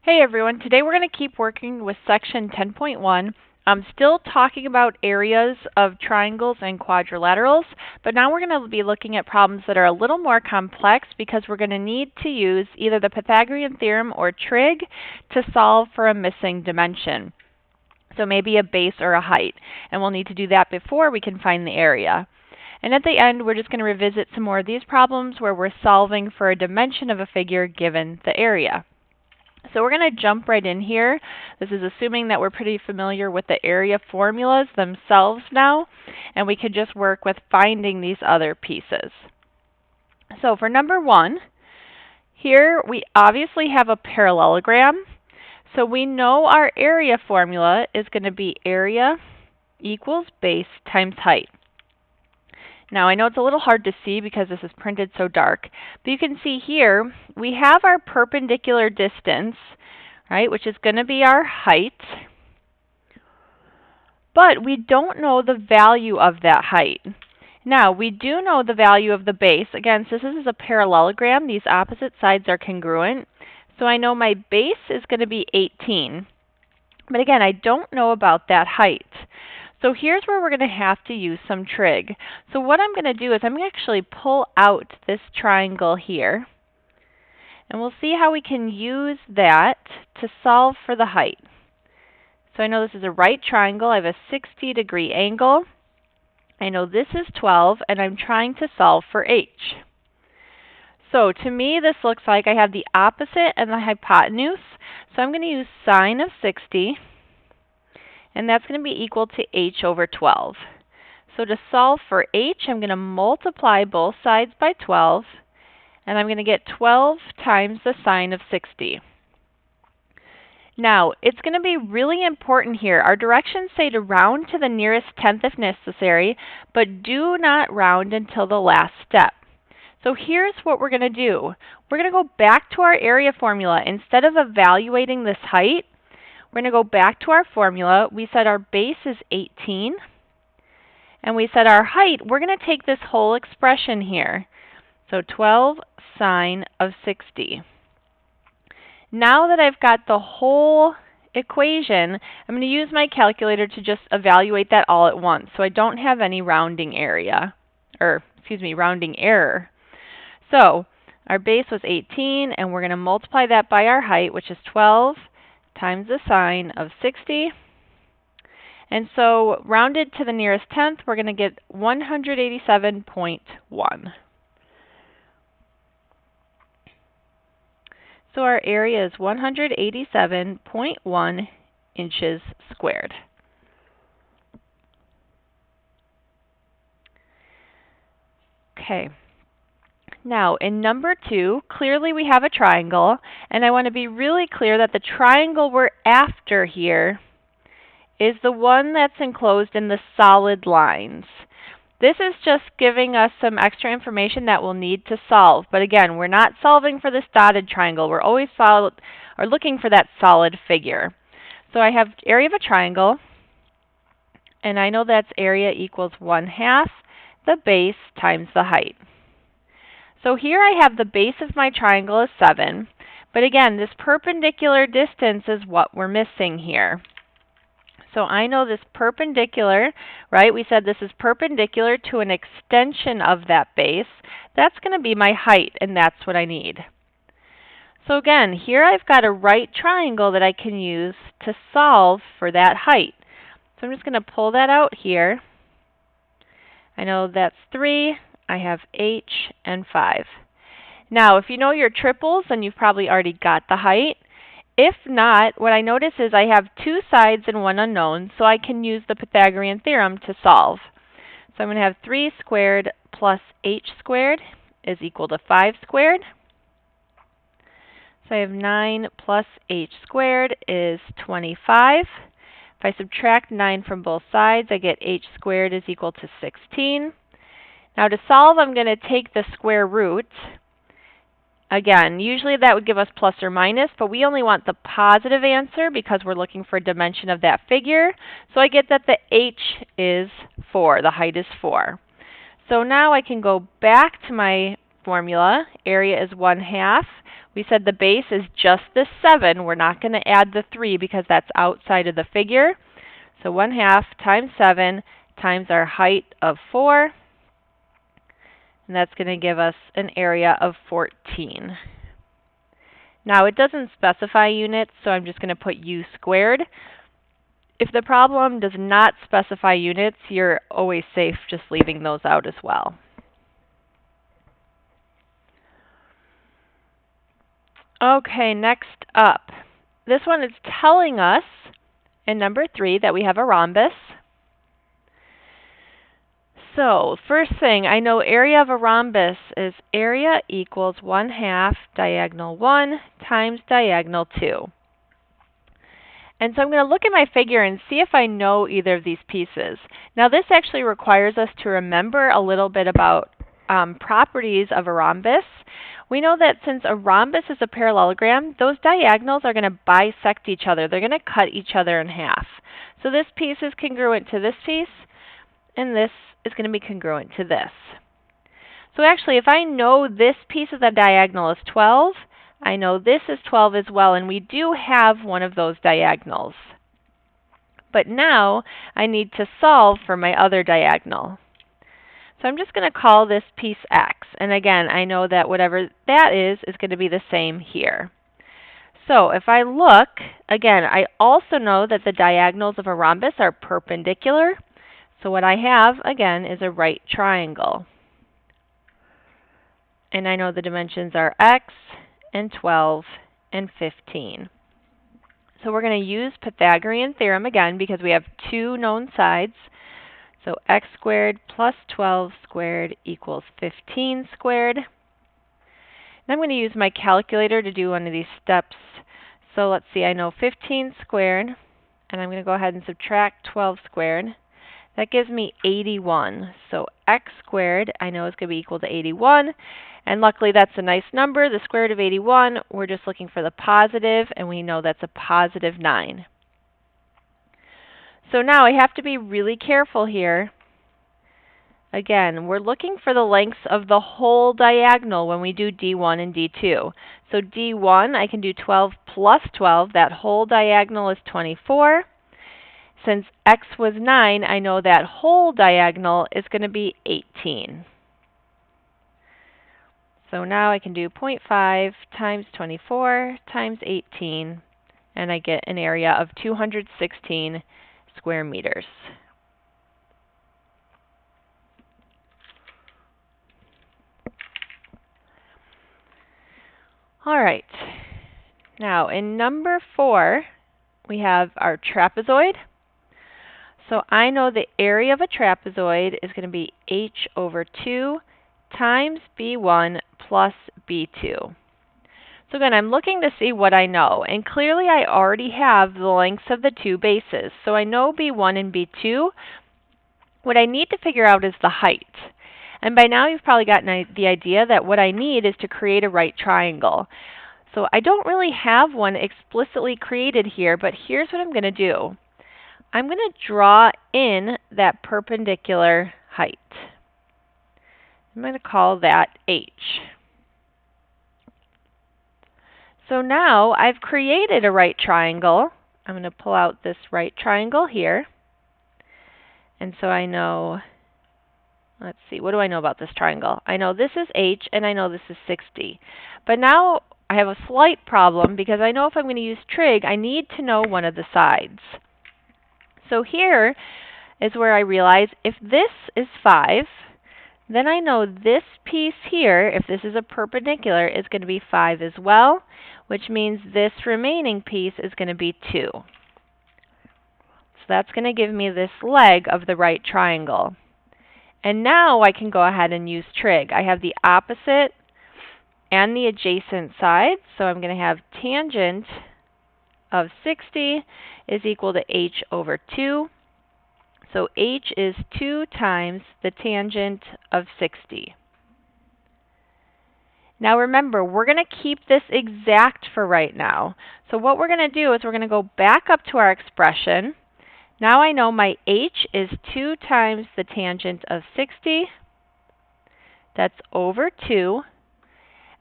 Hey everyone, today we're going to keep working with section 10.1. I'm still talking about areas of triangles and quadrilaterals, but now we're going to be looking at problems that are a little more complex because we're going to need to use either the Pythagorean theorem or trig to solve for a missing dimension. So maybe a base or a height, and we'll need to do that before we can find the area. And at the end, we're just going to revisit some more of these problems where we're solving for a dimension of a figure given the area. So we're going to jump right in here. This is assuming that we're pretty familiar with the area formulas themselves now, and we could just work with finding these other pieces. So for number one, here we obviously have a parallelogram. So we know our area formula is going to be area equals base times height. Now I know it's a little hard to see because this is printed so dark, but you can see here we have our perpendicular distance, right, which is going to be our height, but we don't know the value of that height. Now we do know the value of the base. Again, since this is a parallelogram, these opposite sides are congruent, so I know my base is going to be 18. But again, I don't know about that height. So here's where we're going to have to use some trig. So what I'm going to do is I'm going to actually pull out this triangle here. And we'll see how we can use that to solve for the height. So I know this is a right triangle. I have a 60-degree angle. I know this is 12, and I'm trying to solve for h. So to me, this looks like I have the opposite and the hypotenuse. So I'm going to use sine of 60. And that's going to be equal to h over 12. So to solve for h, I'm going to multiply both sides by 12, and I'm going to get 12 times the sine of 60. Now, it's going to be really important here. Our directions say to round to the nearest tenth if necessary, but do not round until the last step. So here's what we're going to do. We're going to go back to our area formula. Instead of evaluating this height, we're going to go back to our formula. We said our base is 18. And we said our height, we're going to take this whole expression here. So 12 sine of 60. Now that I've got the whole equation, I'm going to use my calculator to just evaluate that all at once. So I don't have any rounding rounding error. So our base was 18, and we're going to multiply that by our height, which is 12. Times the sine of 60. And so rounded to the nearest tenth, we're going to get 187.1. So our area is 187.1 inches squared. Okay. Now, in number two, clearly we have a triangle, and I want to be really clear that the triangle we're after here is the one that's enclosed in the solid lines. This is just giving us some extra information that we'll need to solve. But again, we're not solving for this dotted triangle. We're always looking for that solid figure. So I have area of a triangle, and I know that's area equals 1/2 the base times the height. So here I have the base of my triangle is 7, but again, this perpendicular distance is what we're missing here. So I know this perpendicular, right? We said this is perpendicular to an extension of that base. That's going to be my height, and that's what I need. So again, here I've got a right triangle that I can use to solve for that height. So I'm just going to pull that out here. I know that's 3. I have h and 5. Now, if you know your triples, then you've probably already got the height. If not, what I notice is I have 2 sides and 1 unknown, so I can use the Pythagorean theorem to solve. So I'm going to have 3 squared plus h squared is equal to 5 squared. So I have 9 plus h squared is 25. If I subtract 9 from both sides, I get h squared is equal to 16. Now to solve, I'm going to take the square root. Again, usually that would give us plus or minus, but we only want the positive answer because we're looking for a dimension of that figure. So I get that the h is 4, the height is 4. So now I can go back to my formula. Area is 1/2. We said the base is just this 7. We're not going to add the 3 because that's outside of the figure. So 1/2 times 7 times our height of 4. And that's going to give us an area of 14. Now it doesn't specify units, so I'm just going to put u squared. If the problem does not specify units, you're always safe just leaving those out as well. Okay, next up. This one is telling us in number 3 that we have a rhombus. So first thing, I know area of a rhombus is area equals 1/2 diagonal 1 times diagonal 2. And so I'm going to look at my figure and see if I know either of these pieces. Now this actually requires us to remember a little bit about properties of a rhombus. We know that since a rhombus is a parallelogram, those diagonals are going to bisect each other. They're going to cut each other in half. So this piece is congruent to this piece, and this is going to be congruent to this. So actually, if I know this piece of the diagonal is 12, I know this is 12 as well, and we do have one of those diagonals. But now I need to solve for my other diagonal. So I'm just going to call this piece x. And again, I know that whatever that is going to be the same here. So if I look, again, I also know that the diagonals of a rhombus are perpendicular. So what I have, again, is a right triangle. And I know the dimensions are x and 12 and 15. So we're going to use Pythagorean theorem again because we have two known sides. So x squared plus 12 squared equals 15 squared. And I'm going to use my calculator to do one of these steps. So let's see, I know 15 squared, and I'm going to go ahead and subtract 12 squared. That gives me 81. So x squared I know is going to be equal to 81. And luckily that's a nice number, the square root of 81. We're just looking for the positive, and we know that's a positive 9. So now I have to be really careful here. Again, we're looking for the lengths of the whole diagonal when we do D1 and D2. So D1, I can do 12 plus 12. That whole diagonal is 24. Since x was 9, I know that whole diagonal is going to be 18. So now I can do 0.5 times 24 times 18, and I get an area of 216 square meters. All right. Now in number 4, we have our trapezoid. So I know the area of a trapezoid is going to be h over 2 times b1 plus b2. So again, I'm looking to see what I know. And clearly I already have the lengths of the two bases. So I know b1 and b2. What I need to figure out is the height. And by now you've probably gotten the idea that what I need is to create a right triangle. So I don't really have one explicitly created here, but here's what I'm going to do. I'm going to draw in that perpendicular height. I'm going to call that h. So now I've created a right triangle. I'm going to pull out this right triangle here. And so I know, let's see, what do I know about this triangle? I know this is h and I know this is 60. But now I have a slight problem because I know if I'm going to use trig, I need to know one of the sides. So here is where I realize if this is 5, then I know this piece here, if this is a perpendicular, is going to be 5 as well, which means this remaining piece is going to be 2. So that's going to give me this leg of the right triangle. And now I can go ahead and use trig. I have the opposite and the adjacent sides, so I'm going to have tangent of 60 is equal to h over 2. So h is 2 times the tangent of 60. Now remember, we're going to keep this exact for right now. So what we're going to do is we're going to go back up to our expression. Now I know my h is 2 times the tangent of 60 That's over 2.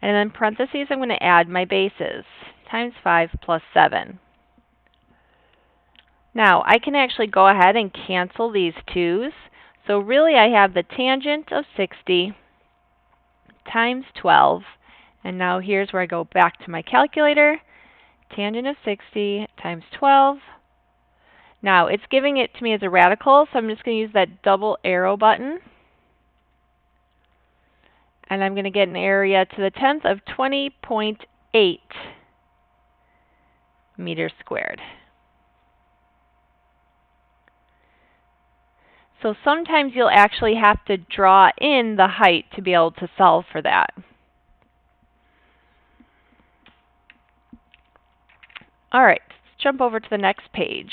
And then in parentheses, I'm going to add my bases, times 5 plus 7. Now, I can actually go ahead and cancel these 2's. So really, I have the tangent of 60 times 12. And now here's where I go back to my calculator. Tangent of 60 times 12. Now, it's giving it to me as a radical, so I'm just going to use that double arrow button. And I'm going to get an area to the 10th of 20.8 meters squared. So sometimes you'll actually have to draw in the height to be able to solve for that. All right, let's jump over to the next page.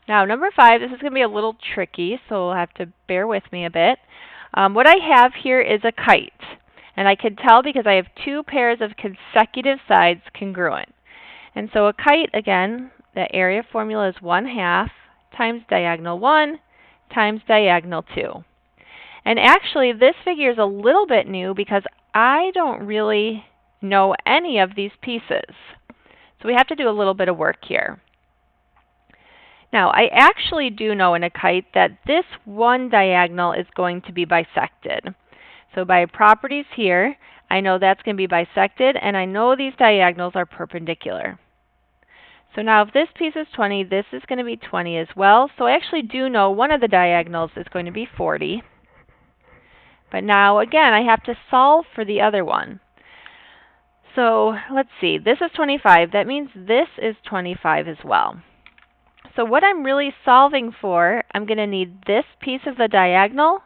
Now, number 5, this is going to be a little tricky, so we'll have to bear with me a bit. What I have here is a kite, and I can tell because I have 2 pairs of consecutive sides congruent. And so a kite, again, the area formula is 1/2 times diagonal 1 times diagonal 2. And actually, this figure is a little bit new because I don't really know any of these pieces. So we have to do a little bit of work here. Now, I actually do know in a kite that this one diagonal is going to be bisected. So by properties here, I know that's going to be bisected, and I know these diagonals are perpendicular. So now if this piece is 20, this is going to be 20 as well. So I actually do know one of the diagonals is going to be 40. But now, again, I have to solve for the other one. So let's see, this is 25. That means this is 25 as well. So what I'm really solving for, I'm going to need this piece of the diagonal,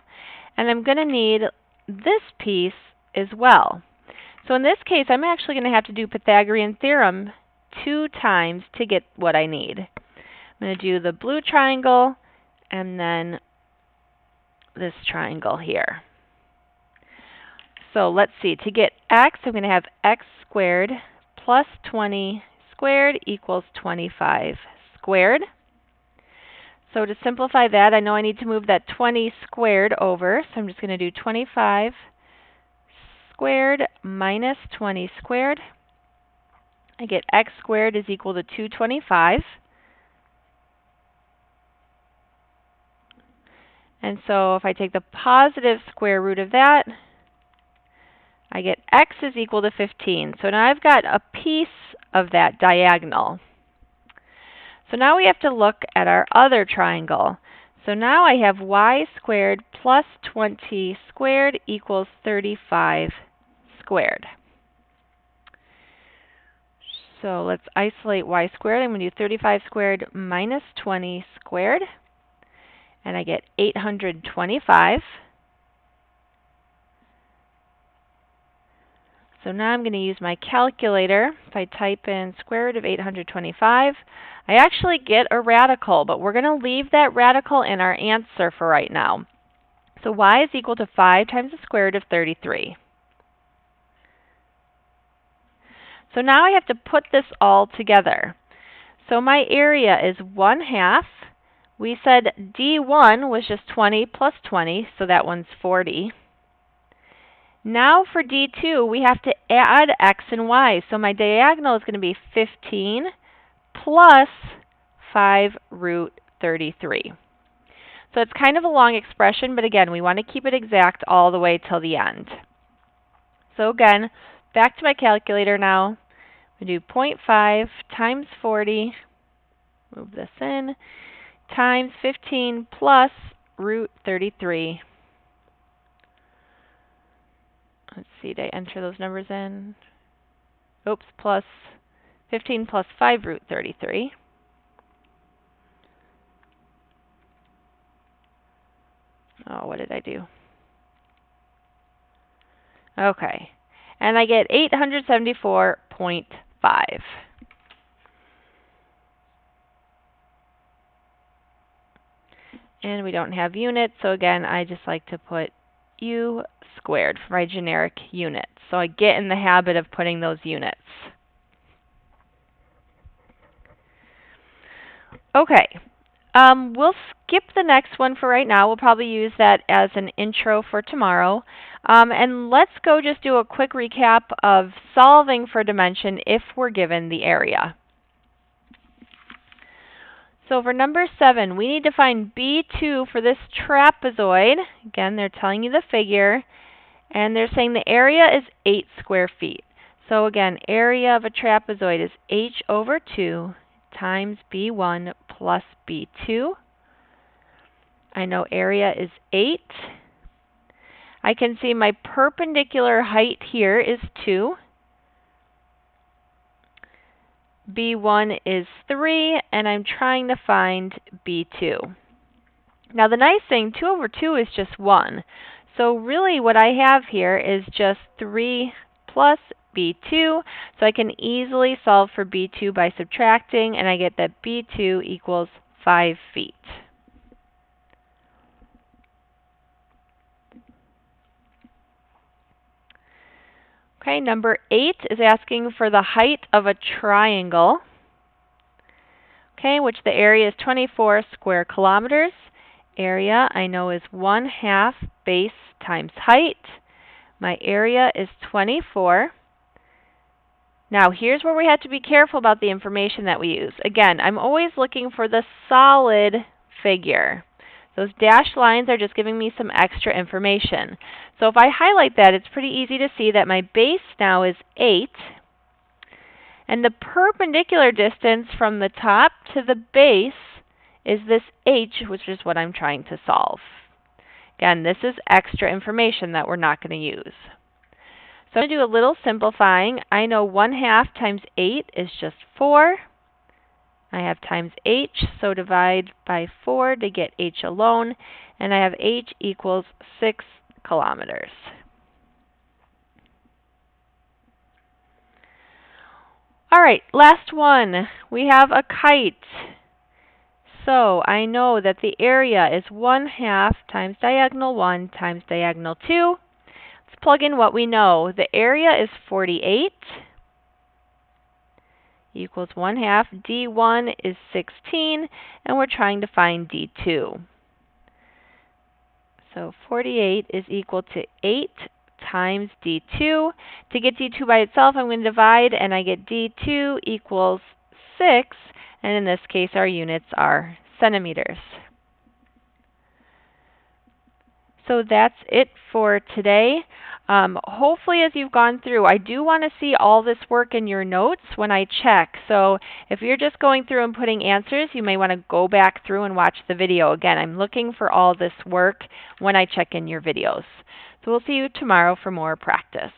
and I'm going to need this piece as well. So in this case, I'm actually going to have to do Pythagorean theorem 2 times to get what I need. I'm going to do the blue triangle and then this triangle here. So let's see, to get x, I'm going to have x squared plus 20 squared equals 25 squared. So to simplify that, I know I need to move that 20 squared over, so I'm just going to do 25 squared minus 20 squared. I get x squared is equal to 225. And so if I take the positive square root of that, I get x is equal to 15. So now I've got a piece of that diagonal. So now we have to look at our other triangle. So now I have y squared plus 20 squared equals 35 squared. So let's isolate y squared. I'm going to do 35 squared minus 20 squared. And I get 825. So now I'm going to use my calculator. If I type in square root of 825, I actually get a radical, but we're going to leave that radical in our answer for right now. So y is equal to 5 times the square root of 33. So now I have to put this all together. So my area is 1/2. We said D1 was just 20 plus 20, so that one's 40. Now for D2, we have to add x and y. So my diagonal is going to be 15 plus 5 root 33. So it's kind of a long expression, but again, we want to keep it exact all the way till the end. So again, back to my calculator now. We do 0.5 times 40, move this in, times 15 plus root 33. Let's see, did I enter those numbers in? Oops, plus 15 plus 5 root 33. Oh, what did I do? Okay, and I get 874.5. And we don't have units, so again, I just like to put U squared for my generic units. So I get in the habit of putting those units. Okay, we'll skip the next one for right now. We'll probably use that as an intro for tomorrow. And let's go just do a quick recap of solving for dimension if we're given the area. So for number 7, we need to find B2 for this trapezoid. Again, they're telling you the figure, and they're saying the area is 8 square feet. So again, area of a trapezoid is h over 2 times B1 plus B2. I know area is 8. I can see my perpendicular height here is 2. B1 is 3, and I'm trying to find B2. Now the nice thing, 2 over 2 is just 1. So really what I have here is just 3 plus B2. So I can easily solve for B2 by subtracting, and I get that B2 equals 5 feet. Okay, number 8 is asking for the height of a triangle, okay, which the area is 24 square kilometers. Area I know is 1/2 base times height. My area is 24. Now here's where we have to be careful about the information that we use. Again, I'm always looking for the solid figure. Those dashed lines are just giving me some extra information. So if I highlight that, it's pretty easy to see that my base now is 8. And the perpendicular distance from the top to the base is this h, which is what I'm trying to solve. Again, this is extra information that we're not going to use. So I'm going to do a little simplifying. I know 1/2 times 8 is just 4. I have times h, so divide by 4 to get h alone, and I have h equals 6 kilometers. All right, last one. We have a kite. So I know that the area is 1/2 times diagonal 1 times diagonal 2. Let's plug in what we know. The area is 48. Equals 1/2. D1 is 16, and we're trying to find D2. So 48 is equal to 8 times D2. To get D2 by itself, I'm going to divide, and I get D2 equals 6, and in this case, our units are centimeters. So that's it for today. Hopefully as you've gone through, I do want to see all this work in your notes when I check. So if you're just going through and putting answers, you may want to go back through and watch the video. Again, I'm looking for all this work when I check in your videos. So we'll see you tomorrow for more practice.